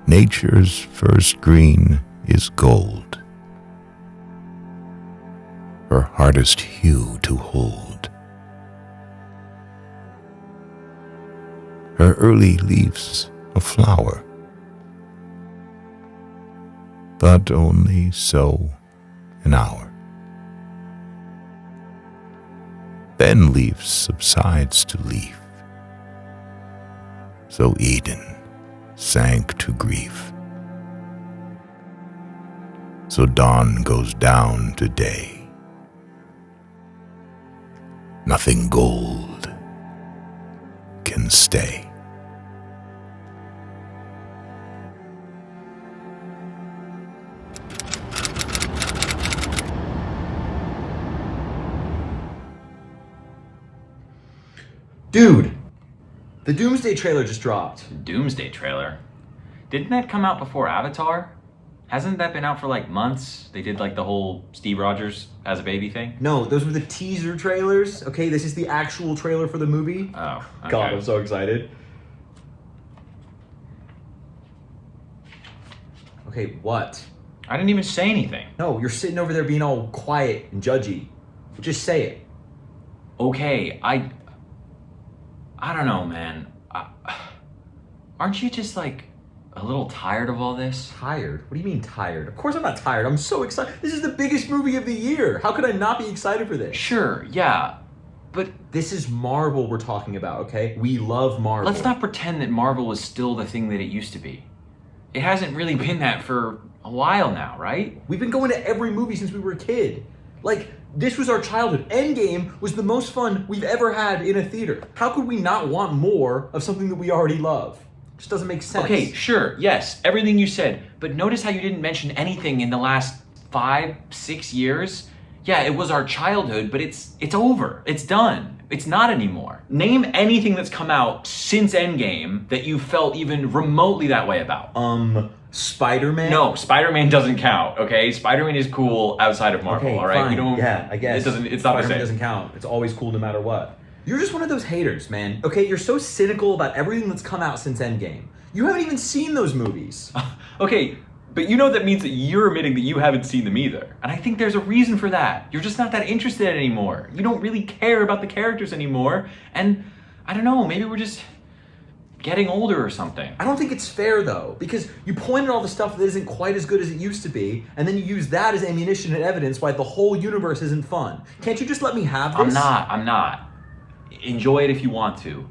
Nature's first green is gold, her hardest hue to hold. Her early leaves a flower, but only so an hour. Then leaf subsides to leaf, so Eden sank to grief. So dawn goes down to day. Nothing gold can stay. Dude, the Doomsday trailer just dropped. Doomsday trailer? Didn't that come out before Avatar? Hasn't that been out for like months? They did like the whole Steve Rogers as a baby thing? No, those were the teaser trailers. Okay, this is the actual trailer for the movie. Oh, okay. God, I'm so excited. Okay, what? I didn't even say anything. No, you're sitting over there being all quiet and judgy. Just say it. Okay, I don't know, man. Aren't you just like a little tired of all this? Tired? What do you mean tired? Of course I'm not tired. I'm so excited. This is the biggest movie of the year. How could I not be excited for this? Sure, yeah, but This is Marvel we're talking about, okay? We love Marvel. let's not pretend that Marvel is still the thing that it used to be. It hasn't really been that for a while now, right? We've been going to every movie since we were a kid. Like, this was our childhood. Endgame was the most fun we've ever had in a theater. How could we not want more of something that we already love? It just doesn't make sense. Okay, sure, yes, everything you said, but notice how you didn't mention anything in the last 5-6 years? Yeah, it was our childhood, but it's over. It's done. It's not anymore. Name anything that's come out since Endgame that you felt even remotely that way about. Spider-Man? No, Spider-Man doesn't count, okay? Spider-Man is cool outside of Marvel, Okay, all right? fine. We don't. Yeah, I guess. It's not the Spider-Man same. doesn't count. It's always cool no matter what. You're just one of those haters, man. Okay, you're so cynical about everything that's come out since Endgame. You haven't even seen those movies. Okay, but you know that means that you're admitting that you haven't seen them either. And I think there's a reason for that. You're just not that interested anymore. You don't really care about the characters anymore. And I don't know, maybe we're just getting older or something. I don't think it's fair though, because you point at all the stuff that isn't quite as good as it used to be, and then you use that as ammunition and evidence why the whole universe isn't fun. Can't you just let me have this? I'm not. Enjoy it if you want to.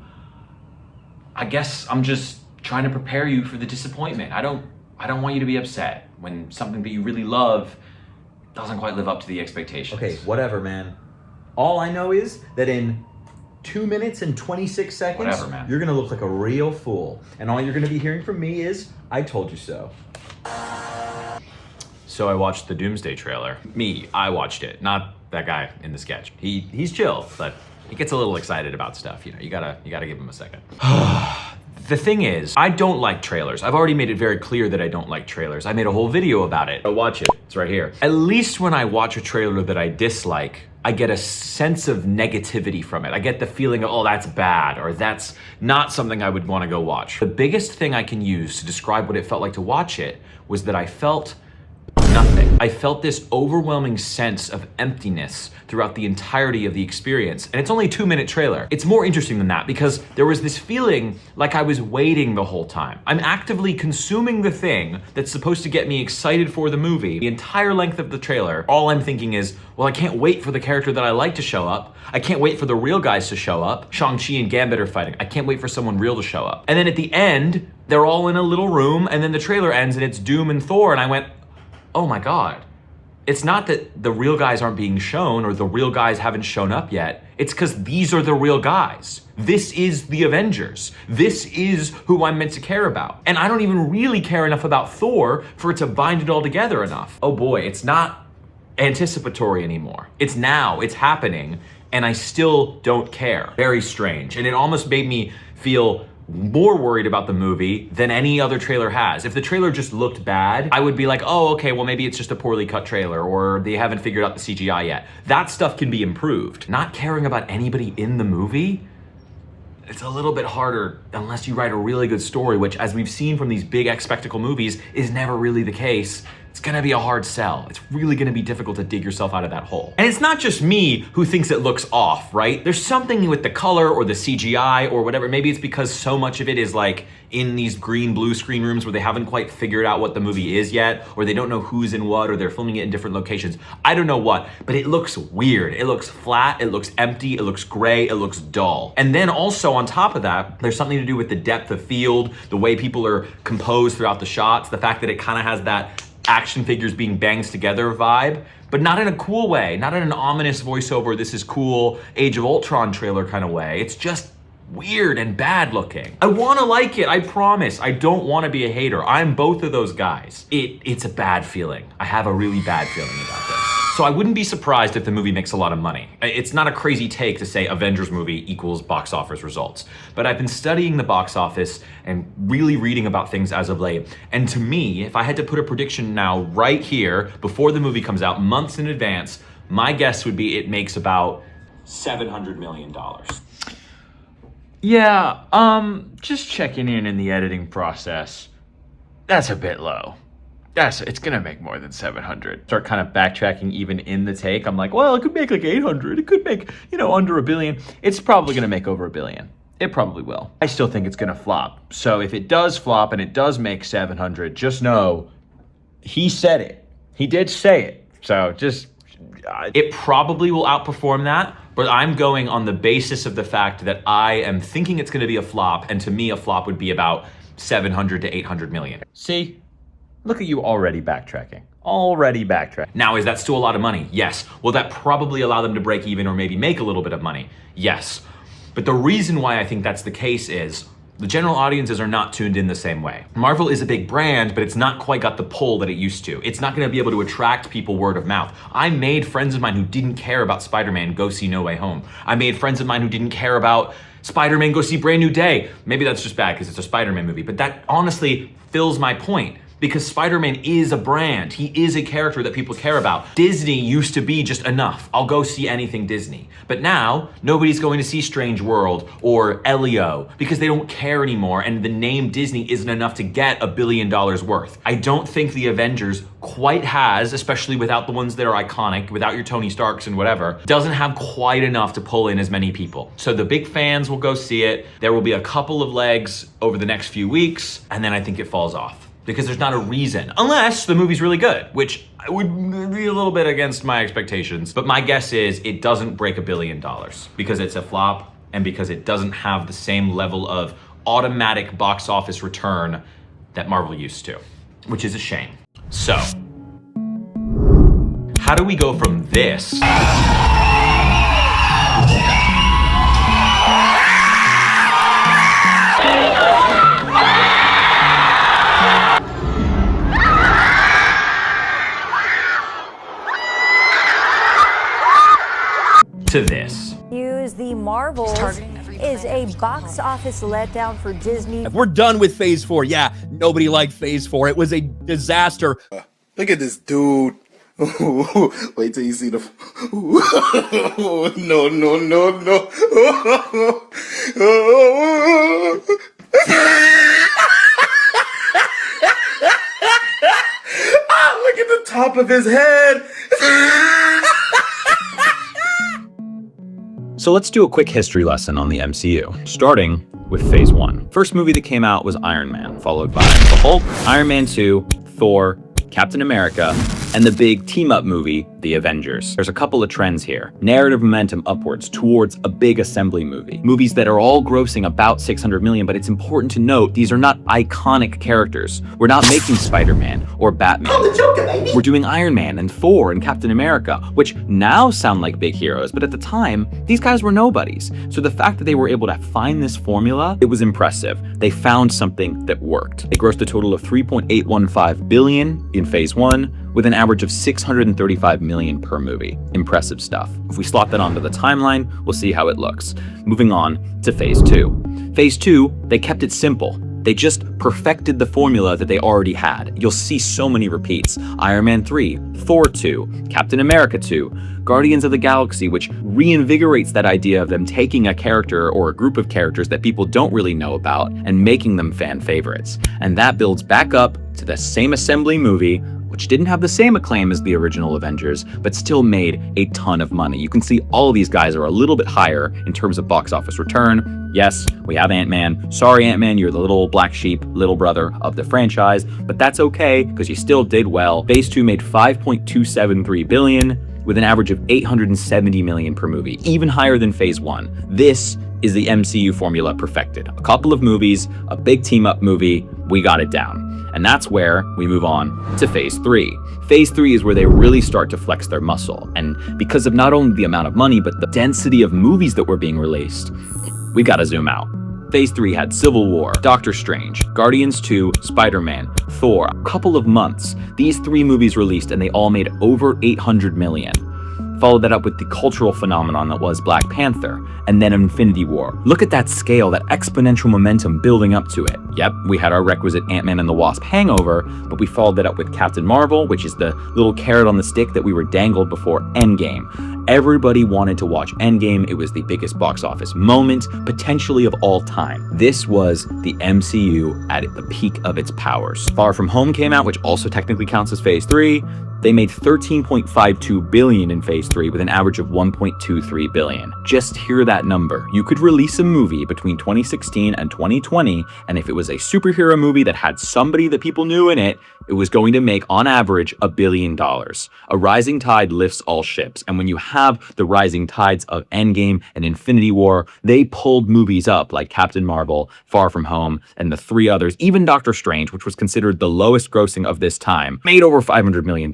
I guess I'm just trying to prepare you for the disappointment. I don't want you to be upset when something that you really love doesn't quite live up to the expectations. Okay, whatever, man. All I know is that in 2 minutes and 26 seconds, Whatever, man. you're gonna look like a real fool. And all you're gonna be hearing from me is, I told you so. So I watched the Doomsday trailer. I watched it, not that guy in the sketch. He's chill, but he gets a little excited about stuff. You know, you gotta give him a second. The thing is, I don't like trailers. I've already made it very clear that I don't like trailers. I made a whole video about it. Go watch it, it's right here. At least when I watch a trailer that I dislike, I get a sense of negativity from it. I get the feeling of, oh, that's bad, or that's not something I would wanna go watch. The biggest thing I can use to describe what it felt like to watch it was that I felt nothing. I felt this overwhelming sense of emptiness throughout the entirety of the experience. And it's only a 2-minute trailer. It's more interesting than that because there was this feeling like I was waiting the whole time. I'm actively consuming the thing that's supposed to get me excited for the movie. The entire length of the trailer, all I'm thinking is, well, I can't wait for the character that I like to show up. I can't wait for the real guys to show up. Shang-Chi and Gambit are fighting. I can't wait for someone real to show up. And then at the end, they're all in a little room and then the trailer ends and it's Doom and Thor and I went, oh my God. It's not that the real guys aren't being shown or the real guys haven't shown up yet. It's because these are the real guys. This is the Avengers. This is who I'm meant to care about. And I don't even really care enough about Thor for it to bind it all together enough. Oh boy, it's not anticipatory anymore. It's now, it's happening, and I still don't care. Very strange. And it almost made me feel more worried about the movie than any other trailer has. If the trailer just looked bad, I would be like, oh, okay, well maybe it's just a poorly cut trailer or they haven't figured out the CGI yet. That stuff can be improved. Not caring about anybody in the movie, it's a little bit harder unless you write a really good story, which, as we've seen from these big spectacle movies, is never really the case. It's gonna be a hard sell. It's really gonna be difficult to dig yourself out of that hole. And it's not just me who thinks it looks off, right? There's something with the color or the CGI or whatever. Maybe it's because so much of it is like in these green blue screen rooms where they haven't quite figured out what the movie is yet, or they don't know who's in what, or they're filming it in different locations. I don't know what, but it looks weird. It looks flat, it looks empty, it looks gray, it looks dull. And then also on top of that, there's something to do with the depth of field, the way people are composed throughout the shots, the fact that it kind of has that action figures being banged together vibe, but not in a cool way, not in an ominous voiceover, this is cool, Age of Ultron trailer kind of way. It's just weird and bad looking. I wanna like it, I promise. I don't wanna be a hater. I'm both of those guys. It's a bad feeling. I have a really bad feeling about this. So I wouldn't be surprised if the movie makes a lot of money. It's not a crazy take to say Avengers movie equals box office results, but I've been studying the box office and really reading about things as of late. And to me, if I had to put a prediction now right here, before the movie comes out, months in advance, my guess would be it makes about $700 million. Yeah, just checking in the editing process. That's a bit low. It's gonna make more than 700. Start kind of backtracking even in the take. I'm like, well, it could make like 800. It could make, under $1 billion. It's probably gonna make over $1 billion. It probably will. I still think it's gonna flop. So if it does flop and it does make 700, just know he said it. He did say it. So just, it probably will outperform that, but I'm going on the basis of the fact that I am thinking it's gonna be a flop, and to me a flop would be about 700 to 800 million. see? Look at you already backtracking. Already backtracking. Now, is that still a lot of money? Yes. Will that probably allow them to break even or maybe make a little bit of money? Yes. But the reason why I think that's the case is the general audiences are not tuned in the same way. Marvel is a big brand, but it's not quite got the pull that it used to. It's not gonna be able to attract people word of mouth. I made friends of mine who didn't care about Spider-Man go see No Way Home. I made friends of mine who didn't care about Spider-Man go see Brand New Day. Maybe that's just bad because it's a Spider-Man movie, but that honestly fills my point. Because Spider-Man is a brand. He is a character that people care about. Disney used to be just enough. I'll go see anything Disney. But now, nobody's going to see Strange World or Elio because they don't care anymore, and the name Disney isn't enough to get $1 billion worth. I don't think the Avengers quite has, especially without the ones that are iconic, without your Tony Starks and whatever, doesn't have quite enough to pull in as many people. So the big fans will go see it. There will be a couple of legs over the next few weeks, and then I think it falls off. Because there's not a reason, unless the movie's really good, which would be a little bit against my expectations. But my guess is it doesn't break $1 billion because it's a flop and because it doesn't have the same level of automatic box office return that Marvel used to, which is a shame. So, how do we go from this to this? The Marvels is a box office letdown for Disney. We're done with Phase 4. Yeah, nobody liked Phase 4. It was a disaster. Look at this dude. Wait till you see the... No, no, no, no. Look at the top of his head. So let's do a quick history lesson on the MCU, starting with Phase 1. First movie that came out was Iron Man, followed by the Hulk, Iron Man 2, Thor, Captain America, and the big team-up movie, The Avengers. There's a couple of trends here. Narrative momentum upwards towards a big assembly movie. Movies that are all grossing about 600 million, but it's important to note these are not iconic characters. We're not making Spider-Man or Batman. I'm the Joker, baby. We're doing Iron Man and Thor and Captain America, which now sound like big heroes, but at the time, these guys were nobodies. So the fact that they were able to find this formula, it was impressive. They found something that worked. They grossed a total of 3.815 billion in Phase 1, with an average of 635 million per movie. Impressive stuff. If we slot that onto the timeline, we'll see how it looks. Moving on to Phase 2. Phase 2, they kept it simple. They just perfected the formula that they already had. You'll see so many repeats. Iron Man 3, Thor 2, Captain America 2, Guardians of the Galaxy, which reinvigorates that idea of them taking a character or a group of characters that people don't really know about and making them fan favorites. And that builds back up to the same assembly movie, which didn't have the same acclaim as the original Avengers, but still made a ton of money. You can see all of these guys are a little bit higher in terms of box office return. Yes, we have Ant-Man. Sorry, Ant-Man, you're the little black sheep, little brother of the franchise, but that's okay because you still did well. Phase 2 made $5.273 billion with an average of $870 million per movie, even higher than Phase 1. This is the MCU formula perfected. A couple of movies, a big team-up movie, we got it down. And that's where we move on to Phase 3. Phase 3 is where they really start to flex their muscle. And because of not only the amount of money, but the density of movies that were being released, we gotta zoom out. Phase 3 had Civil War, Doctor Strange, Guardians 2, Spider-Man, Thor, a couple of months. These 3 movies released and they all made over $800 million. Followed that up with the cultural phenomenon that was Black Panther, and then Infinity War. Look at that scale, that exponential momentum building up to it. Yep, we had our requisite Ant-Man and the Wasp hangover, but we followed that up with Captain Marvel, which is the little carrot on the stick that we were dangled before Endgame. Everybody wanted to watch Endgame. It was the biggest box office moment, potentially of all time. This was the MCU at the peak of its powers. Far From Home came out, which also technically counts as Phase 3. They made $13.52 billion in Phase 3 with an average of $1.23 billion. Just hear that number. You could release a movie between 2016 and 2020, and if it was a superhero movie that had somebody that people knew in it, it was going to make, on average, $1 billion. A rising tide lifts all ships, and when you have the rising tides of Endgame and Infinity War, they pulled movies up like Captain Marvel, Far From Home, and the 3 others. Even Doctor Strange, which was considered the lowest grossing of this time, made over $500 million.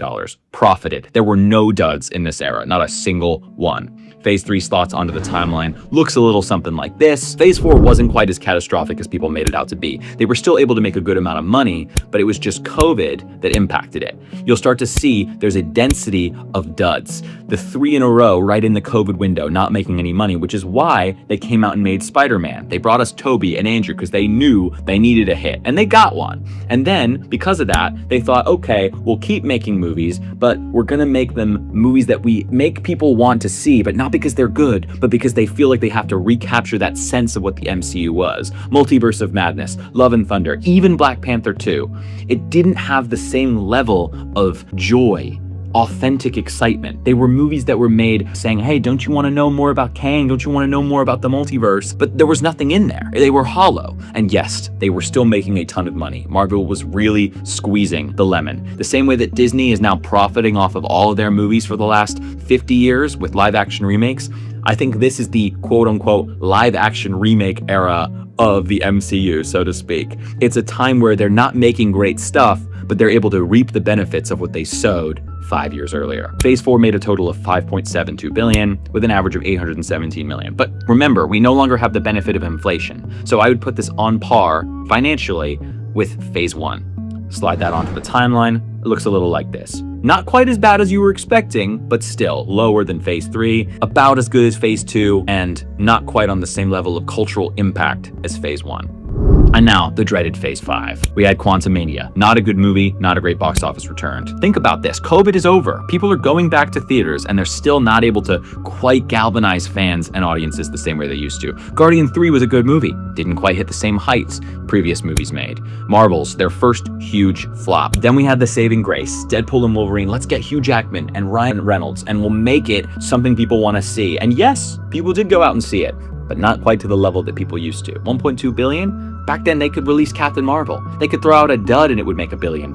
Profited. There were no duds in this era, not a single one. Phase 3 slots onto the timeline, looks a little something like this. Phase 4 wasn't quite as catastrophic as people made it out to be. They were still able to make a good amount of money, but it was just COVID that impacted it. You'll start to see there's a density of duds. The 3 in a row right in the COVID window, not making any money, which is why they came out and made Spider-Man. They brought us Toby and Andrew because they knew they needed a hit, and they got one. And then, because of that, they thought, okay, we'll keep making movies, but we're gonna make them movies that we make people want to see, but not because they're good, but because they feel like they have to recapture that sense of what the MCU was. Multiverse of Madness, Love and Thunder, even Black Panther 2. It didn't have the same level of joy, authentic excitement. They were movies that were made saying, hey, don't you want to know more about Kang? Don't you want to know more about the multiverse? But there was nothing in there. They were hollow. And yes, they were still making a ton of money. Marvel was really squeezing the lemon. The same way that Disney is now profiting off of all of their movies for the last 50 years with live action remakes. I think this is the quote unquote live action remake era of the MCU, so to speak. It's a time where they're not making great stuff, but they're able to reap the benefits of what they sowed 5 years earlier. Phase 4 made a total of $5.72 billion with an average of $817 million. But remember, we no longer have the benefit of inflation. So I would put this on par financially with Phase 1. Slide that onto the timeline. It looks a little like this. Not quite as bad as you were expecting, but still lower than Phase 3, about as good as Phase 2, and not quite on the same level of cultural impact as Phase 1. And now, the dreaded Phase 5. We had Quantumania. Not a good movie, not a great box office return. Think about this. COVID is over. People are going back to theaters, and they're still not able to quite galvanize fans and audiences the same way they used to. Guardian 3 was a good movie. Didn't quite hit the same heights previous movies made. Marvel's, their first huge flop. Then we had The Saving Grace. Deadpool and Wolverine. Let's get Hugh Jackman and Ryan Reynolds, and we'll make it something people want to see. And yes, people did go out and see it, but not quite to the level that people used to. 1.2 billion? Back then, they could release Captain Marvel. They could throw out a dud and it would make $1 billion.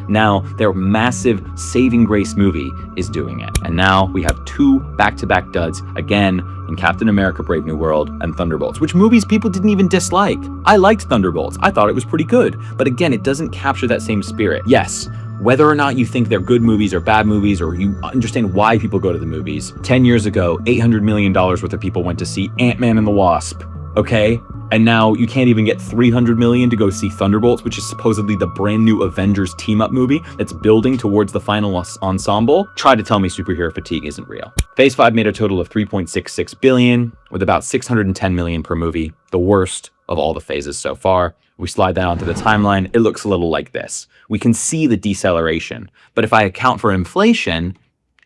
Now, their massive Saving Grace movie is doing it. And now we have 2 back-to-back duds, again, in Captain America Brave New World and Thunderbolts, which movies people didn't even dislike. I liked Thunderbolts. I thought it was pretty good. But again, it doesn't capture that same spirit. Yes, whether or not you think they're good movies or bad movies, or you understand why people go to the movies, 10 years ago, $800 million worth of people went to see Ant-Man and the Wasp. Okay? And now you can't even get 300 million to go see Thunderbolts, which is supposedly the brand new Avengers team-up movie that's building towards the final ensemble. Try to tell me superhero fatigue isn't real. Phase 5 made a total of 3.66 billion, with about 610 million per movie, the worst of all the phases so far. We slide that onto the timeline, it looks a little like this. We can see the deceleration, but if I account for inflation,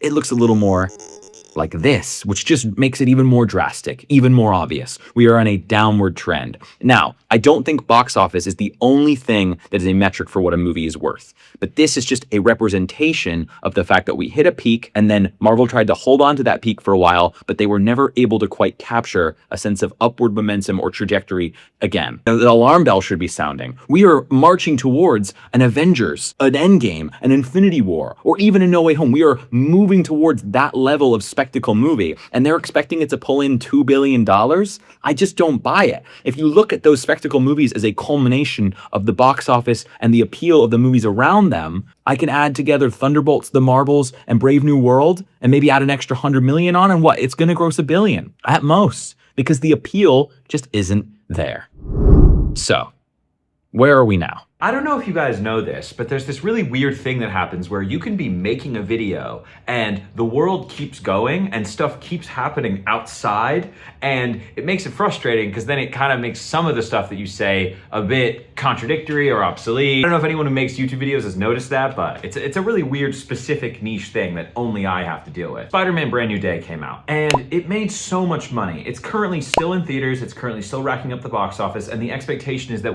it looks a little more like this, which just makes it even more drastic, even more obvious. We are on a downward trend. Now, I don't think box office is the only thing that is a metric for what a movie is worth, but this is just a representation of the fact that we hit a peak and then Marvel tried to hold on to that peak for a while, but they were never able to quite capture a sense of upward momentum or trajectory again. Now, the alarm bell should be sounding. We are marching towards an Avengers, an Endgame, an Infinity War, or even a No Way Home. We are moving towards that level of spectacle movie, and they're expecting it to pull in $2 billion? I just don't buy it. If you look at those spectacle movies as a culmination of the box office and the appeal of the movies around them, I can add together Thunderbolts, The Marvels, and Brave New World, and maybe add an extra 100 million on, and what? It's gonna gross $1 billion, at most, because the appeal just isn't there. So, where are we now? I don't know if you guys know this, but there's this really weird thing that happens where you can be making a video and the world keeps going and stuff keeps happening outside, and it makes it frustrating because then it kind of makes some of the stuff that you say a bit contradictory or obsolete. I don't know if anyone who makes YouTube videos has noticed that, but it's a really weird specific niche thing that only I have to deal with. Spider-Man Brand New Day came out and it made so much money. It's currently still in theaters, it's currently still racking up the box office, and the expectation is that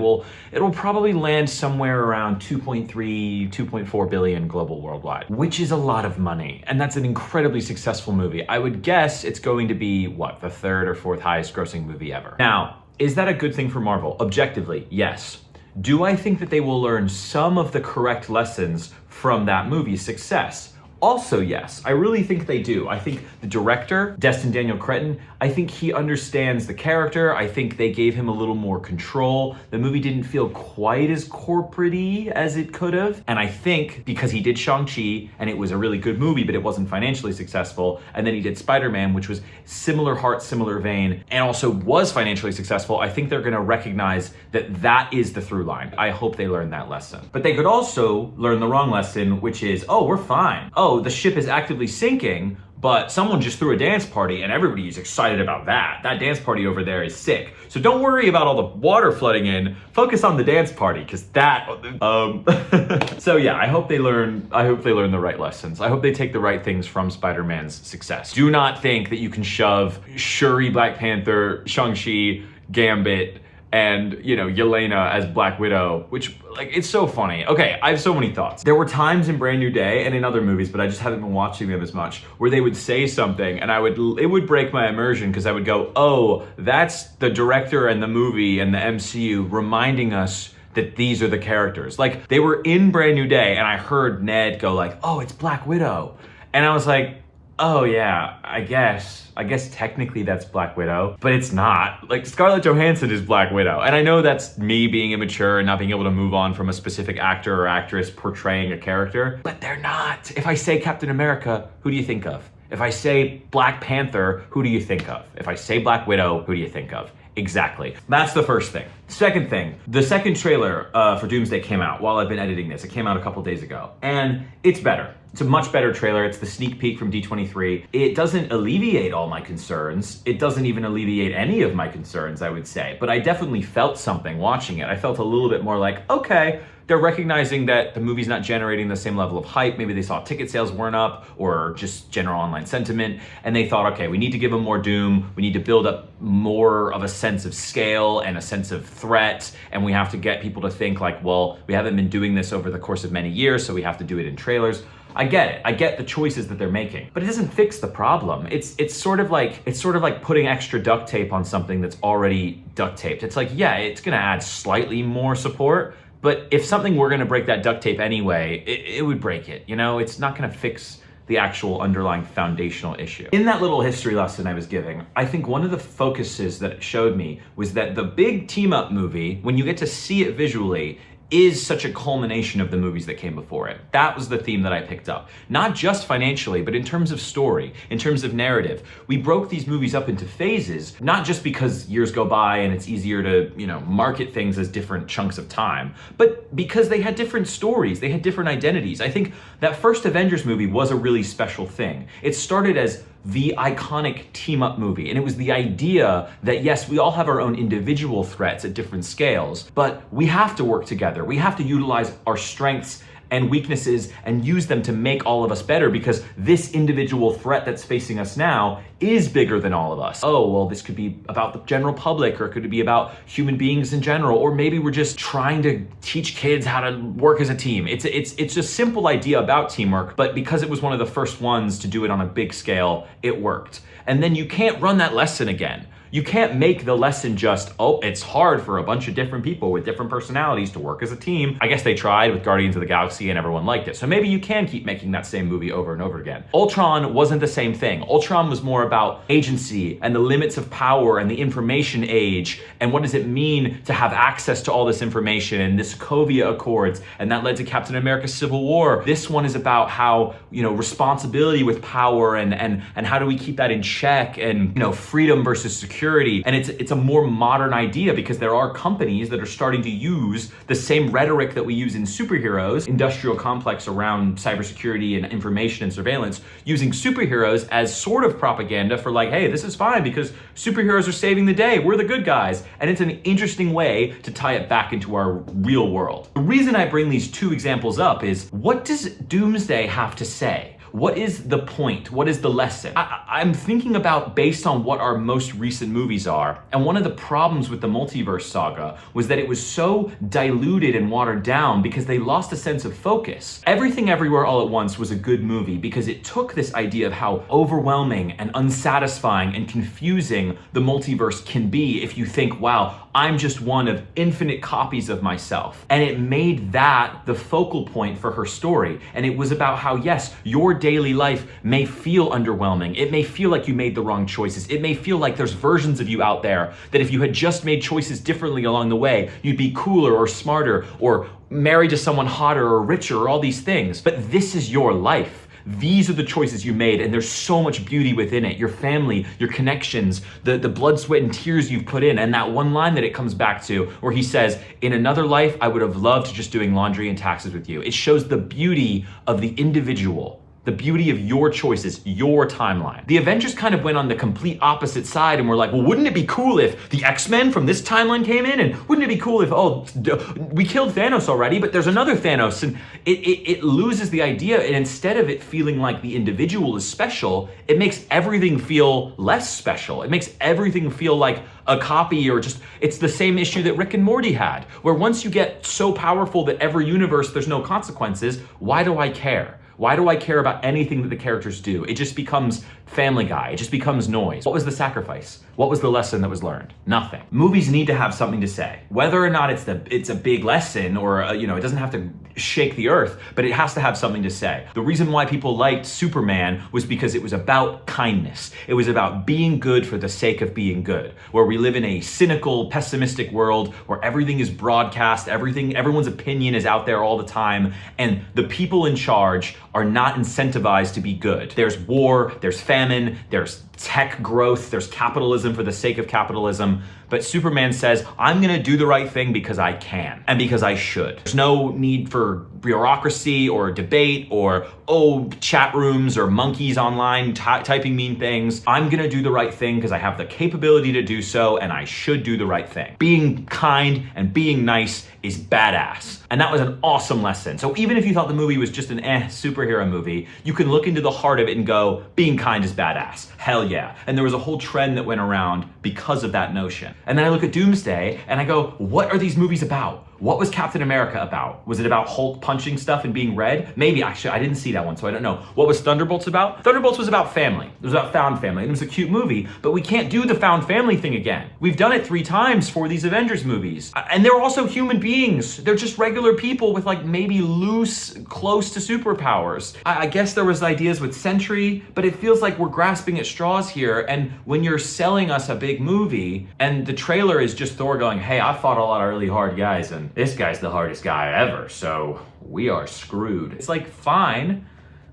it'll probably land somewhere around 2.4 billion global worldwide, which is a lot of money. And that's an incredibly successful movie. I would guess it's going to be, what, the third or fourth highest grossing movie ever. Now, is that a good thing for Marvel? Objectively, yes. Do I think that they will learn some of the correct lessons from that movie's success? Also, yes, I really think they do. I think the director, Destin Daniel Cretton, I think he understands the character. I think they gave him a little more control. The movie didn't feel quite as corporate-y as it could have. And I think because he did Shang-Chi and it was a really good movie, but it wasn't financially successful, and then he did Spider-Man, which was similar heart, similar vein, and also was financially successful, I think they're gonna recognize that that is the through line. I hope they learn that lesson. But they could also learn the wrong lesson, which is, oh, we're fine. Oh, the ship is actively sinking, but someone just threw a dance party and everybody is excited about that. That dance party over there is sick. So don't worry about all the water flooding in, focus on the dance party, because that, So yeah, I hope they learn the right lessons. I hope they take the right things from Spider-Man's success. Do not think that you can shove Shuri, Black Panther, Shang-Chi, Gambit, and, Yelena as Black Widow, which, it's so funny. Okay, I have so many thoughts. There were times in Brand New Day and in other movies, but I just haven't been watching them as much, where they would say something and it would break my immersion because I would go, oh, that's the director and the movie and the MCU reminding us that these are the characters. Like, they were in Brand New Day and I heard Ned go oh, it's Black Widow. And I was like, oh yeah, I guess technically that's Black Widow, but it's not. Scarlett Johansson is Black Widow. And I know that's me being immature and not being able to move on from a specific actor or actress portraying a character, but they're not. If I say Captain America, who do you think of? If I say Black Panther, who do you think of? If I say Black Widow, who do you think of? Exactly. That's the first thing. Second thing, the second trailer for Doomsday came out while I've been editing this. It came out a couple days ago, and it's better. It's a much better trailer. It's the sneak peek from D23. It doesn't alleviate all my concerns. It doesn't even alleviate any of my concerns, I would say. But I definitely felt something watching it. I felt a little bit more like, okay, they're recognizing that the movie's not generating the same level of hype. Maybe they saw ticket sales weren't up or just general online sentiment. And they thought, okay, we need to give them more Doom. We need to build up more of a sense of scale and a sense of threat. And we have to get people to think well, we haven't been doing this over the course of many years, so we have to do it in trailers. I get it. I get the choices that they're making, but it doesn't fix the problem. It's sort of like putting extra duct tape on something that's already duct taped. It's yeah, it's gonna add slightly more support, but if something were gonna break that duct tape anyway, it would break it. It's not gonna fix the actual underlying foundational issue. In that little history lesson I was giving, I think one of the focuses that it showed me was that the big team up movie, when you get to see it visually, is such a culmination of the movies that came before it. That was the theme that I picked up. Not just financially, but in terms of story, in terms of narrative. We broke these movies up into phases, not just because years go by and it's easier to, market things as different chunks of time, but because they had different stories, they had different identities. I think that first Avengers movie was a really special thing. It started as the iconic team-up movie, and it was the idea that yes, we all have our own individual threats at different scales, but we have to work together. We have to utilize our strengths and weaknesses and use them to make all of us better, because this individual threat that's facing us now is bigger than all of us. Oh, well, this could be about the general public, or it could be about human beings in general, or maybe we're just trying to teach kids how to work as a team. It's a simple idea about teamwork, but because it was one of the first ones to do it on a big scale, it worked. And then you can't run that lesson again. You can't make the lesson just, oh, it's hard for a bunch of different people with different personalities to work as a team. I guess they tried with Guardians of the Galaxy and everyone liked it. So maybe you can keep making that same movie over and over again. Ultron wasn't the same thing. Ultron was more about agency and the limits of power and the information age and what does it mean to have access to all this information and the Sokovia Accords, and that led to Captain America Civil War. This one is about how, responsibility with power and how do we keep that in check, and, freedom versus security. And it's a more modern idea because there are companies that are starting to use the same rhetoric that we use in superheroes, industrial complex around cybersecurity and information and surveillance, using superheroes as sort of propaganda for like, hey, this is fine because superheroes are saving the day. We're the good guys. And it's an interesting way to tie it back into our real world. The reason I bring these two examples up is, what does Doomsday have to say? What is the point? What is the lesson? I'm thinking about based on what our most recent movies are, and one of the problems with the multiverse saga was that it was so diluted and watered down because they lost a sense of focus. Everything Everywhere All at Once was a good movie because it took this idea of how overwhelming and unsatisfying and confusing the multiverse can be if you think, wow, I'm just one of infinite copies of myself. And it made that the focal point for her story. And it was about how, yes, your daily life may feel underwhelming. It may feel like you made the wrong choices. It may feel like there's versions of you out there that if you had just made choices differently along the way, you'd be cooler or smarter or married to someone hotter or richer or all these things. But this is your life. These are the choices you made, and there's so much beauty within it. Your family, your connections, the blood, sweat, and tears you've put in, and that one line that it comes back to where he says, in another life, I would have loved just doing laundry and taxes with you. It shows the beauty of the individual, the beauty of your choices, your timeline. The Avengers kind of went on the complete opposite side and were like, well, wouldn't it be cool if the X-Men from this timeline came in? And wouldn't it be cool if, we killed Thanos already, but there's another Thanos? And it loses the idea, and instead of it feeling like the individual is special, it makes everything feel less special. It makes everything feel like a copy, or just, it's the same issue that Rick and Morty had, where once you get so powerful that every universe there's no consequences, why do I care? Why do I care about anything that the characters do? It just becomes Family Guy. It just becomes noise. What was the sacrifice? What was the lesson that was learned? Nothing. Movies need to have something to say. Whether or not it's a big lesson or, it doesn't have to shake the earth, but it has to have something to say. The reason why people liked Superman was because it was about kindness. It was about being good for the sake of being good, where we live in a cynical, pessimistic world where everything is broadcast, everyone's opinion is out there all the time, and the people in charge are not incentivized to be good. There's war, there's famine, there's tech growth, there's capitalism for the sake of capitalism, but Superman says, I'm gonna do the right thing because I can, and because I should. There's no need for bureaucracy or debate or, chat rooms or monkeys online typing mean things. I'm gonna do the right thing because I have the capability to do so, and I should do the right thing. Being kind and being nice is badass. And that was an awesome lesson. So even if you thought the movie was just an superhero movie, you can look into the heart of it and go, being kind is badass. Hell yeah. And there was a whole trend that went around because of that notion. And then I look at Doomsday and I go, what are these movies about? What was Captain America about? Was it about Hulk punching stuff and being red? Maybe, actually, I didn't see that one, so I don't know. What was Thunderbolts about? Thunderbolts was about family. It was about found family, and it was a cute movie, but we can't do the found family thing again. We've done it 3 times for these Avengers movies. And they're also human beings. They're just regular people with like maybe loose, close to superpowers. I guess there was ideas with Sentry, but it feels like we're grasping at straws here, and when you're selling us a big movie, and the trailer is just Thor going, hey, I fought a lot of really hard guys, and and this guy's the hardest guy ever, so we are screwed. It's like, fine,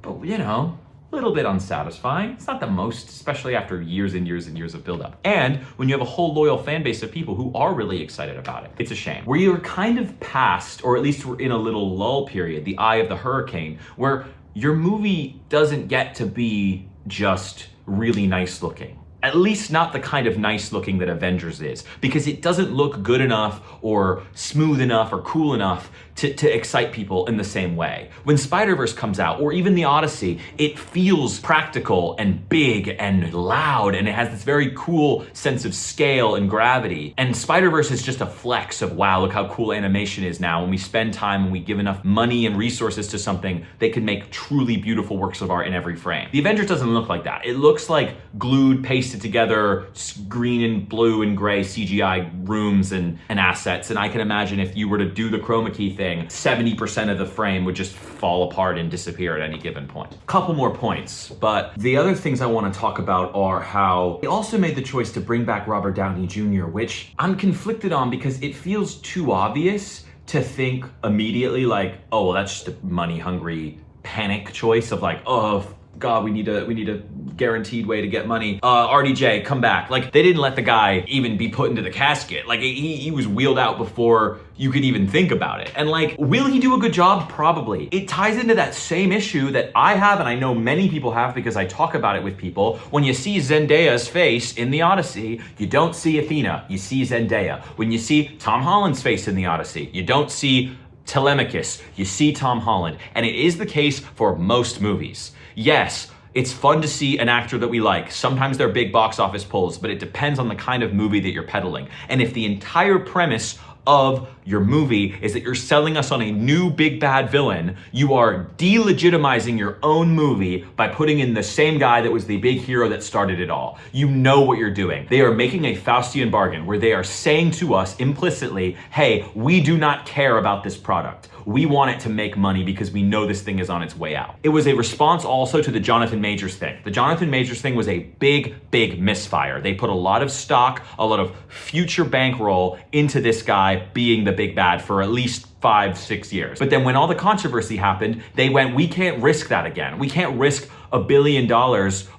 but you know, a little bit unsatisfying. It's not the most, especially after years and years and years of buildup. And when you have a whole loyal fan base of people who are really excited about it, it's a shame. We are kind of past, or at least we're in a little lull period, the eye of the hurricane, where your movie doesn't get to be just really nice looking. At least not the kind of nice looking that Avengers is, because it doesn't look good enough or smooth enough or cool enough to excite people in the same way. When Spider-Verse comes out, or even the Odyssey, it feels practical and big and loud, and it has this very cool sense of scale and gravity. And Spider-Verse is just a flex of, wow, look how cool animation is now. When we spend time and we give enough money and resources to something, they can make truly beautiful works of art in every frame. The Avengers doesn't look like that. It looks like glued, pasted together, green and blue and gray CGI rooms and assets. And I can imagine if you were to do the chroma key thing, 70% of the frame would just fall apart and disappear at any given point. Couple more points, but the other things I want to talk about are how they also made the choice to bring back Robert Downey Jr., which I'm conflicted on because it feels too obvious to think immediately like, oh, well, that's just a money-hungry panic choice of like, oh, God, we need a guaranteed way to get money. RDJ, come back. Like, they didn't let the guy even be put into the casket. Like, he was wheeled out before you could even think about it. And like, will he do a good job? Probably. It ties into that same issue that I have, and I know many people have because I talk about it with people. When you see Zendaya's face in the Odyssey, you don't see Athena, you see Zendaya. When you see Tom Holland's face in the Odyssey, you don't see Telemachus, you see Tom Holland. And it is the case for most movies. Yes, it's fun to see an actor that we like. Sometimes they're big box office pulls, but it depends on the kind of movie that you're peddling. And if the entire premise of your movie is that you're selling us on a new big bad villain, you are delegitimizing your own movie by putting in the same guy that was the big hero that started it all. You know what you're doing. They are making a Faustian bargain where they are saying to us implicitly, hey, we do not care about this product. We want it to make money because we know this thing is on its way out. It was a response also to the Jonathan Majors thing. The Jonathan Majors thing was a big misfire. They put a lot of stock, a lot of future bankroll into this guy being the big bad for at least 5-6 years. But then when all the controversy happened, they went, we can't risk that again. We can't risk $1 billion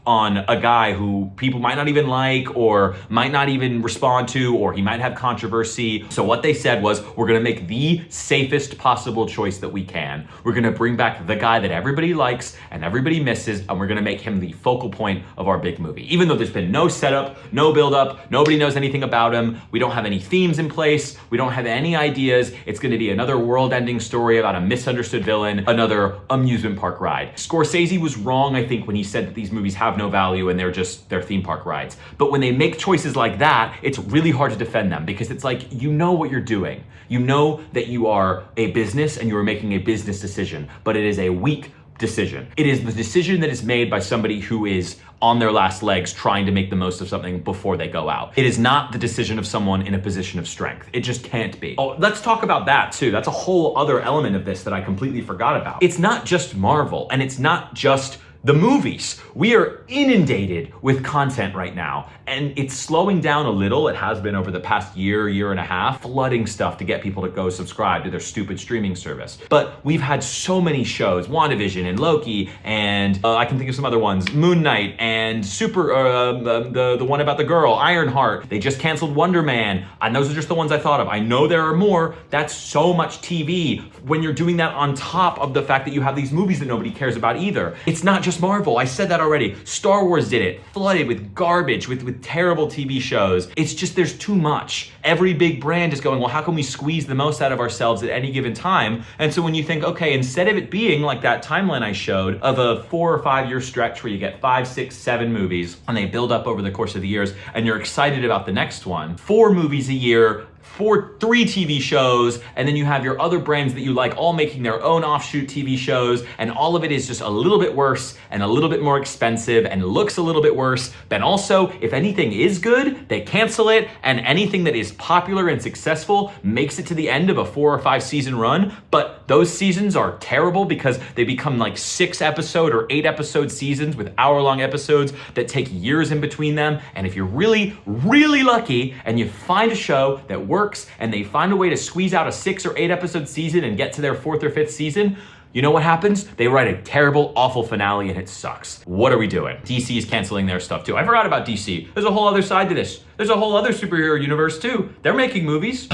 on a guy who people might not even like or might not even respond to, or he might have controversy. So what they said was, we're gonna make the safest possible choice that we can. We're gonna bring back the guy that everybody likes and everybody misses, and we're gonna make him the focal point of our big movie. Even though there's been no setup, no build-up, nobody knows anything about him, we don't have any themes in place, we don't have any ideas. It's gonna be another world-ending story about a misunderstood villain, another amusement park ride. Scorsese was wrong, I think, when he said that these movies have no value and they're theme park rides. But when they make choices like that, it's really hard to defend them because it's like, you know what you're doing. You know that you are a business and you are making a business decision, but it is a weak decision. It is the decision that is made by somebody who is on their last legs trying to make the most of something before they go out. It is not the decision of someone in a position of strength. It just can't be. Oh, let's talk about that too. That's a whole other element of this that I completely forgot about. It's not just Marvel, and it's not just the movies. We are inundated with content right now, and it's slowing down a little. It has been over the past year and a half, flooding stuff to get people to go subscribe to their stupid streaming service. But we've had so many shows, WandaVision and Loki, and I can think of some other ones, Moon Knight and the one about the girl, Ironheart. They just canceled Wonder Man, and those are just the ones I thought of. I know there are more. That's so much TV when you're doing that on top of the fact that you have these movies that nobody cares about either. It's not just Marvel, I said that already. Star Wars did it, flooded with garbage, with terrible TV shows. It's just, there's too much. Every big brand is going, well, how can we squeeze the most out of ourselves at any given time? And so when you think, okay, instead of it being like that timeline I showed of a 4 or 5 year stretch where you get 5, 6, 7 movies and they build up over the course of the years and you're excited about the next one, 4 movies a year, 3 TV shows, and then you have your other brands that you like all making their own offshoot TV shows, and all of it is just a little bit worse and a little bit more expensive and looks a little bit worse. Then also, if anything is good, they cancel it, and anything that is popular and successful makes it to the end of a 4 or 5 season run, but those seasons are terrible because they become like 6 episode or 8 episode seasons with hour-long episodes that take years in between them. And if you're really, really lucky and you find a show that works works and they find a way to squeeze out a 6 or 8 episode season and get to their 4th or 5th season, you know what happens? They write a terrible, awful finale and it sucks. What are we doing? DC is canceling their stuff too. I forgot about DC. There's a whole other side to this. There's a whole other superhero universe too. They're making movies.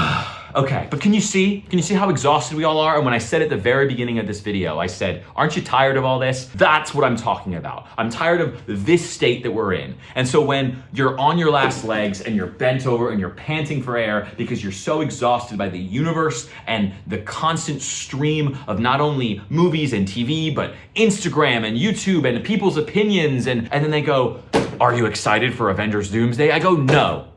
Okay, but can you see how exhausted we all are? And when I said at the very beginning of this video, I said, aren't you tired of all this? That's what I'm talking about. I'm tired of this state that we're in. And so when you're on your last legs and you're bent over and you're panting for air because you're so exhausted by the universe and the constant stream of not only movies and TV, but Instagram and YouTube and people's opinions, and then they go, are you excited for Avengers Doomsday? I go, no.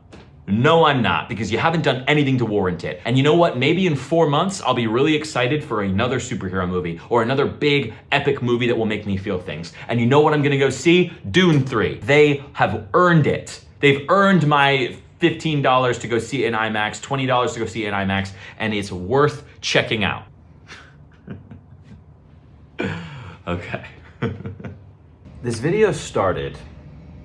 No, I'm not, because you haven't done anything to warrant it. And you know what? Maybe in 4 months, I'll be really excited for another superhero movie or another big epic movie that will make me feel things. And you know what I'm gonna go see? Dune 3. They have earned it. They've earned my $15 to go see it in IMAX, $20 to go see it in IMAX, and it's worth checking out. Okay. This video started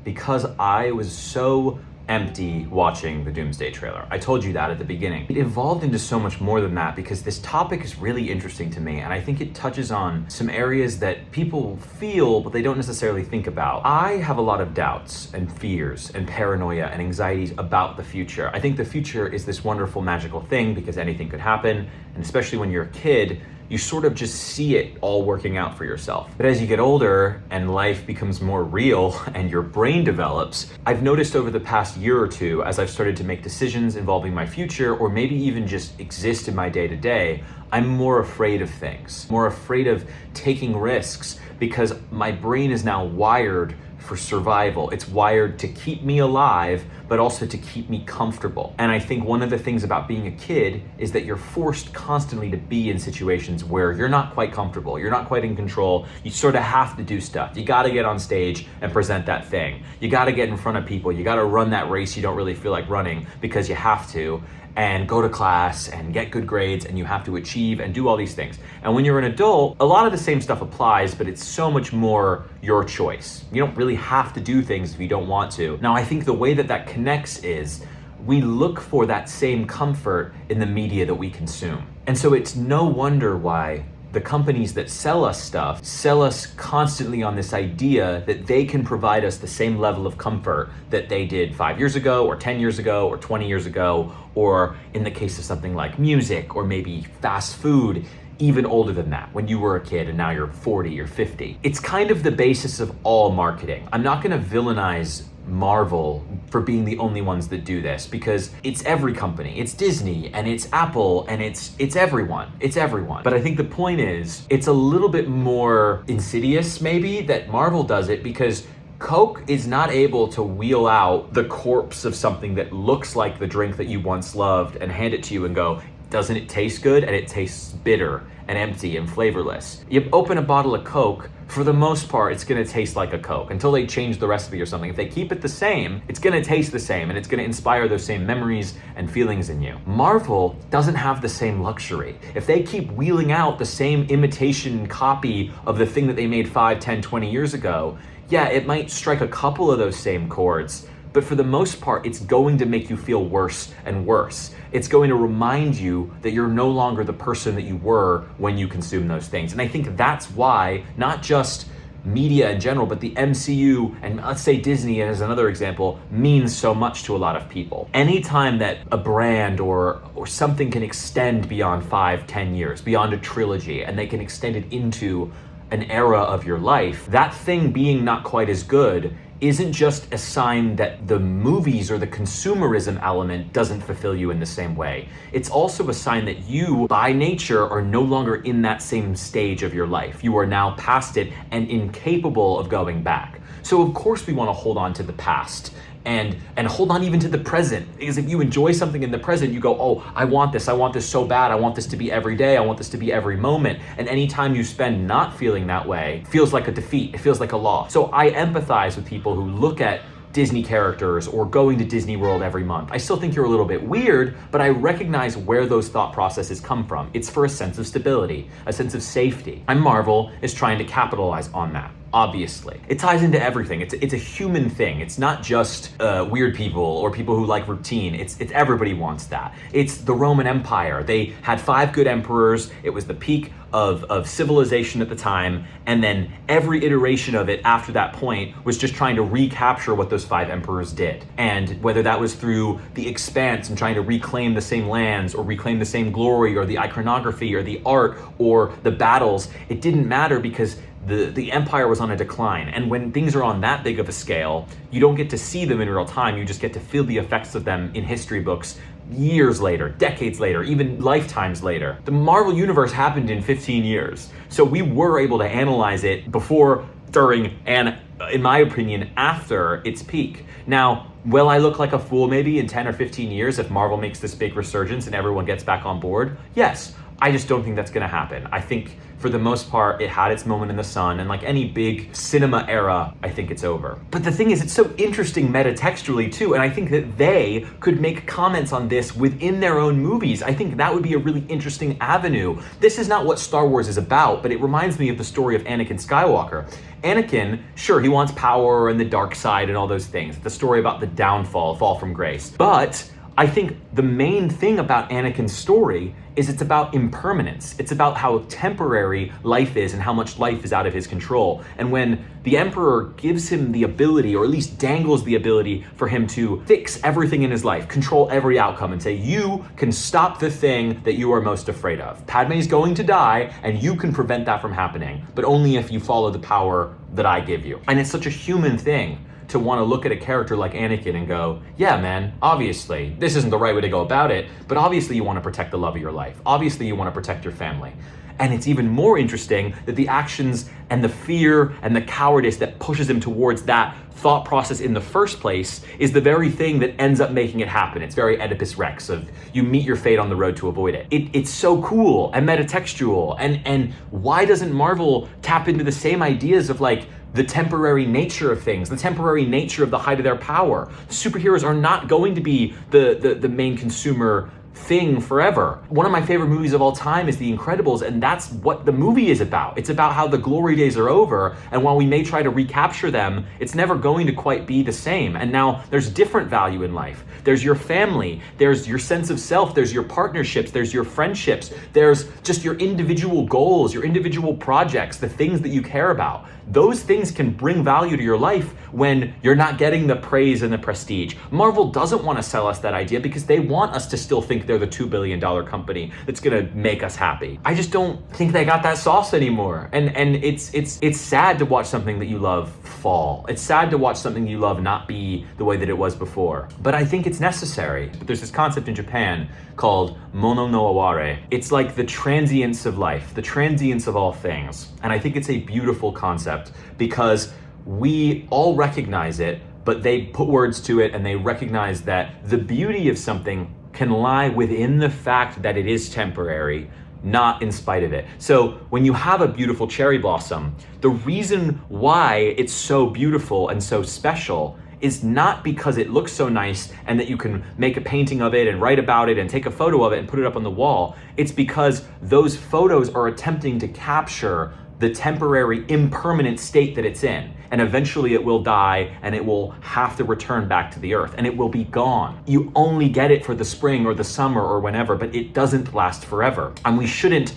because I was so empty watching the Doomsday trailer. I told you that at the beginning. It evolved into so much more than that because this topic is really interesting to me, and I think it touches on some areas that people feel but they don't necessarily think about. I have a lot of doubts and fears and paranoia and anxieties about the future. I think the future is this wonderful magical thing because anything could happen, and especially when you're a kid, you sort of just see it all working out for yourself. But as you get older and life becomes more real and your brain develops, I've noticed over the past year or two, as I've started to make decisions involving my future, or maybe even just exist in my day-to-day, I'm more afraid of things, more afraid of taking risks, because my brain is now wired for survival. It's wired to keep me alive, but also to keep me comfortable. And I think one of the things about being a kid is that you're forced constantly to be in situations where you're not quite comfortable, you're not quite in control, you sort of have to do stuff. You gotta get on stage and present that thing. You gotta get in front of people, you gotta run that race you don't really feel like running because you have to, and go to class and get good grades, and you have to achieve and do all these things. And when you're an adult, a lot of the same stuff applies, but it's so much more your choice. You don't really have to do things if you don't want to. Now, I think the way that that connects is we look for that same comfort in the media that we consume. And so it's no wonder why the companies that sell us stuff sell us constantly on this idea that they can provide us the same level of comfort that they did 5 years ago or 10 years ago or 20 years ago, or in the case of something like music or maybe fast food, even older than that, when you were a kid and now you're 40 or 50. It's kind of the basis of all marketing. I'm not gonna villainize Marvel for being the only ones that do this, because it's every company. It's Disney and it's Apple and it's everyone. It's everyone. But I think the point is, it's a little bit more insidious maybe that Marvel does it, because Coke is not able to wheel out the corpse of something that looks like the drink that you once loved and hand it to you and go, doesn't it taste good? And it tastes bitter and empty and flavorless. You open a bottle of Coke, for the most part, it's gonna taste like a Coke until they change the recipe or something. If they keep it the same, it's gonna taste the same and it's gonna inspire those same memories and feelings in you. Marvel doesn't have the same luxury. If they keep wheeling out the same imitation copy of the thing that they made 5, 10, 20 years ago, yeah, it might strike a couple of those same chords, but for the most part, it's going to make you feel worse and worse. It's going to remind you that you're no longer the person that you were when you consume those things. And I think that's why, not just media in general, but the MCU, and let's say Disney as another example, means so much to a lot of people. Anytime that a brand or something can extend beyond 5, 10 years, beyond a trilogy, and they can extend it into an era of your life, that thing being not quite as good isn't just a sign that the movies or the consumerism element doesn't fulfill you in the same way. It's also a sign that you, by nature, are no longer in that same stage of your life. You are now past it and incapable of going back. So of course we want to hold on to the past and hold on even to the present. Because if you enjoy something in the present, you go, oh, I want this so bad, I want this to be every day, I want this to be every moment. And any time you spend not feeling that way feels like a defeat, it feels like a loss. So I empathize with people who look at Disney characters or going to Disney World every month. I still think you're a little bit weird, but I recognize where those thought processes come from. It's for a sense of stability, a sense of safety. And Marvel is trying to capitalize on that. obviously. It ties into everything. It's a human thing. It's not just weird people or people who like routine. It's everybody wants that. It's the Roman Empire. They had 5 good emperors. It was the peak of civilization at the time, and then every iteration of it after that point was just trying to recapture what those 5 emperors did. And whether that was through the expanse and trying to reclaim the same lands or reclaim the same glory or the iconography or the art or the battles, it didn't matter because the empire was on a decline. And when things are on that big of a scale, you don't get to see them in real time. You just get to feel the effects of them in history books years later, decades later, even lifetimes later. The Marvel Universe happened in 15 years. So we were able to analyze it before, during, and in my opinion, after its peak. Now, will I look like a fool maybe in 10 or 15 years if Marvel makes this big resurgence and everyone gets back on board? Yes. I just don't think that's gonna happen. I think for the most part, it had its moment in the sun, and like any big cinema era, I think it's over. But the thing is, it's so interesting metatextually too, and I think that they could make comments on this within their own movies. I think that would be a really interesting avenue. This is not what Star Wars is about, but it reminds me of the story of Anakin Skywalker. Anakin, sure, he wants power and the dark side and all those things. The story about the downfall, fall from grace. But I think the main thing about Anakin's story is it's about impermanence. It's about how temporary life is and how much life is out of his control. And when the Emperor gives him the ability, or at least dangles the ability for him to fix everything in his life, control every outcome, and say, you can stop the thing that you are most afraid of. Padme's going to die, and you can prevent that from happening, but only if you follow the power that I give you. And it's such a human thing to want to look at a character like Anakin and go, yeah, man, obviously, this isn't the right way to go about it, but obviously you want to protect the love of your life. Obviously you want to protect your family. And it's even more interesting that the actions and the fear and the cowardice that pushes him towards that thought process in the first place is the very thing that ends up making it happen. It's very Oedipus Rex of you meet your fate on the road to avoid it. It's so cool and metatextual. And why doesn't Marvel tap into the same ideas of like, the temporary nature of things, the temporary nature of the height of their power? Superheroes are not going to be the main consumer thing forever. One of my favorite movies of all time is The Incredibles, and that's what the movie is about. It's about how the glory days are over, and while we may try to recapture them, it's never going to quite be the same. And now there's different value in life. There's your family, there's your sense of self, there's your partnerships, there's your friendships, there's just your individual goals, your individual projects, the things that you care about. Those things can bring value to your life when you're not getting the praise and the prestige. Marvel doesn't want to sell us that idea because they want us to still think they're the $2 billion company that's gonna make us happy. I just don't think they got that sauce anymore. And it's sad to watch something that you love fall. It's sad to watch something you love not be the way that it was before. But I think it's necessary. But there's this concept in Japan called mono no aware. It's like the transience of life, the transience of all things. And I think it's a beautiful concept because we all recognize it, but they put words to it and they recognize that the beauty of something can lie within the fact that it is temporary, not in spite of it. So when you have a beautiful cherry blossom, the reason why it's so beautiful and so special is not because it looks so nice and that you can make a painting of it and write about it and take a photo of it and put it up on the wall. It's because those photos are attempting to capture the temporary impermanent state that it's in. And eventually it will die and it will have to return back to the earth and it will be gone. You only get it for the spring or the summer or whenever, but it doesn't last forever. And we shouldn't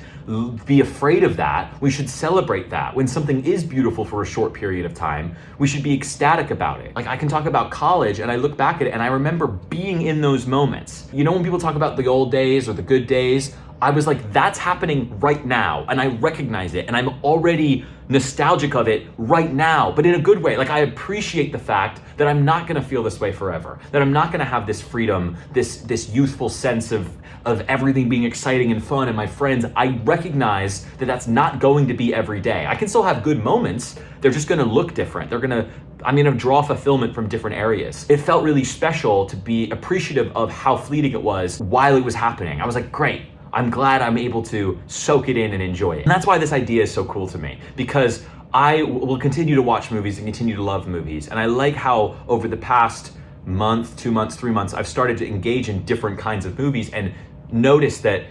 be afraid of that. We should celebrate that. When something is beautiful for a short period of time, we should be ecstatic about it. Like I can talk about college and I look back at it and I remember being in those moments. You know, when people talk about the old days or the good days, I was like, that's happening right now, and I recognize it, and I'm already nostalgic of it right now, but in a good way. Like I appreciate the fact that I'm not gonna feel this way forever, that I'm not gonna have this freedom, this youthful sense of everything being exciting and fun and my friends. I recognize that that's not going to be every day. I can still have good moments, they're just gonna look different. I'm gonna draw fulfillment from different areas. It felt really special to be appreciative of how fleeting it was while it was happening. I was like, great. I'm glad I'm able to soak it in and enjoy it. And that's why this idea is so cool to me, because I will continue to watch movies and continue to love movies. And I like how over the past month, 2 months, 3 months, I've started to engage in different kinds of movies and notice that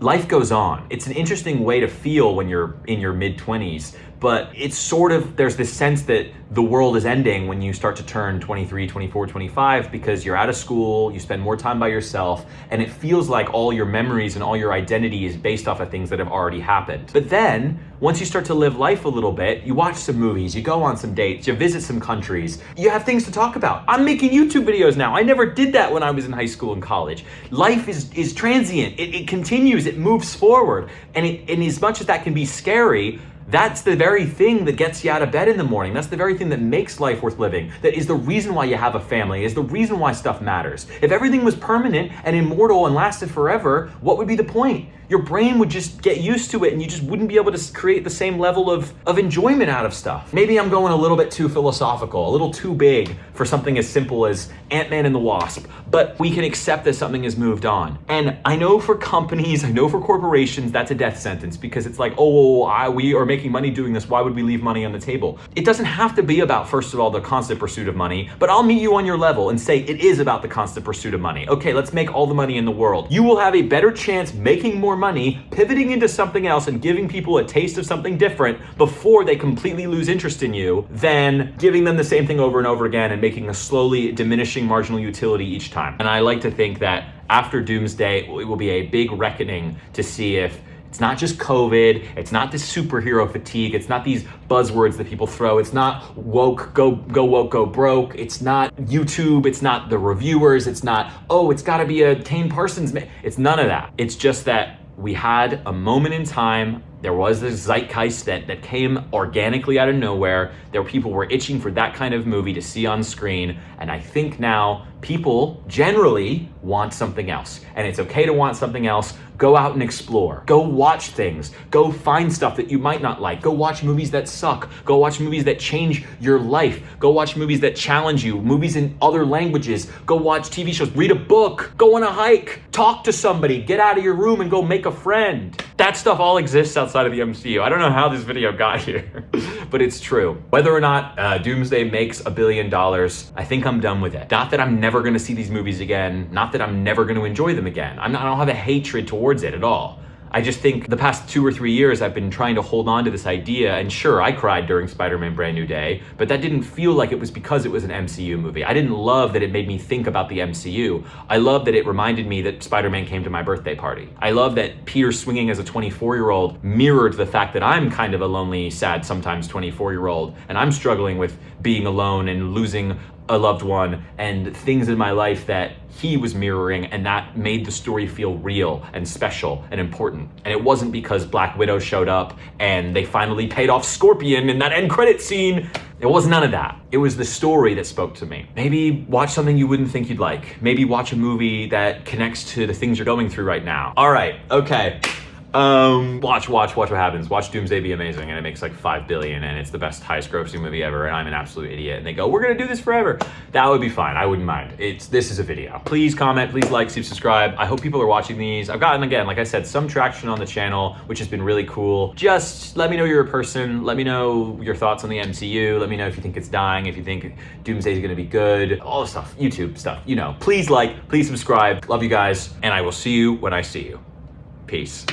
life goes on. It's an interesting way to feel when you're in your mid-20s, but it's sort of, there's this sense that the world is ending when you start to turn 23, 24, 25, because you're out of school, you spend more time by yourself, and it feels like all your memories and all your identity is based off of things that have already happened. But then, once you start to live life a little bit, you watch some movies, you go on some dates, you visit some countries, you have things to talk about. I'm making YouTube videos now. I never did that when I was in high school and college. Life is transient. It continues, it moves forward. And as much as that can be scary, that's the very thing that gets you out of bed in the morning. That's the very thing that makes life worth living. That is the reason why you have a family, is the reason why stuff matters. If everything was permanent and immortal and lasted forever, what would be the point? Your brain would just get used to it and you just wouldn't be able to create the same level of enjoyment out of stuff. Maybe I'm going a little bit too philosophical, a little too big for something as simple as Ant-Man and the Wasp, but we can accept that something has moved on. And I know for companies, I know for corporations, that's a death sentence because it's like, we are making money doing this, why would we leave money on the table? It doesn't have to be about, first of all, the constant pursuit of money, but I'll meet you on your level and say it is about the constant pursuit of money. Okay, let's make all the money in the world. You will have a better chance making more money, pivoting into something else and giving people a taste of something different before they completely lose interest in you than giving them the same thing over and over again and making a slowly diminishing marginal utility each time. And I like to think that after Doomsday, it will be a big reckoning to see if it's not just COVID, it's not this superhero fatigue, it's not these buzzwords that people throw, it's not woke, go woke, go broke, it's not YouTube, it's not the reviewers, it's not, it's gotta be a Kane Parsons. It's none of that. It's just that we had a moment in time, there was this zeitgeist that came organically out of nowhere. People were itching for that kind of movie to see on screen. And I think now people generally want something else. And it's okay to want something else. Go out and explore. Go watch things. Go find stuff that you might not like. Go watch movies that suck. Go watch movies that change your life. Go watch movies that challenge you. Movies in other languages. Go watch TV shows. Read a book. Go on a hike. Talk to somebody. Get out of your room and go make a friend. That stuff all exists outside of the MCU. I don't know how this video got here, but it's true. Whether or not Doomsday makes $1 billion, I think I'm done with it. Not that I'm never gonna see these movies again. Not that I'm never gonna enjoy them again. I don't have a hatred towards it at all. I just think the past 2 or 3 years I've been trying to hold on to this idea, and sure, I cried during Spider-Man Brand New Day, but that didn't feel like it was because it was an MCU movie. I didn't love that it made me think about the MCU. I love that it reminded me that Spider-Man came to my birthday party. I love that Peter swinging as a 24-year-old mirrored the fact that I'm kind of a lonely, sad, sometimes 24-year-old, and I'm struggling with being alone and losing a loved one and things in my life that he was mirroring, and that made the story feel real and special and important. And it wasn't because Black Widow showed up and they finally paid off Scorpion in that end credit scene. It was none of that. It was the story that spoke to me. Maybe watch something you wouldn't think you'd like. Maybe watch a movie that connects to the things you're going through right now. All right, okay. Watch what happens. Watch Doomsday be amazing, and it makes like $5 billion, and it's the best highest grossing movie ever, and I'm an absolute idiot, and they go, we're gonna do this forever. That would be fine, I wouldn't mind. This is a video. Please comment, please like, subscribe. I hope people are watching these. I've gotten, again, like I said, some traction on the channel, which has been really cool. Just let me know you're a person. Let me know your thoughts on the MCU. Let me know if you think it's dying, if you think Doomsday is gonna be good, all the stuff, YouTube stuff, you know. Please like, please subscribe. Love you guys, and I will see you when I see you. Peace.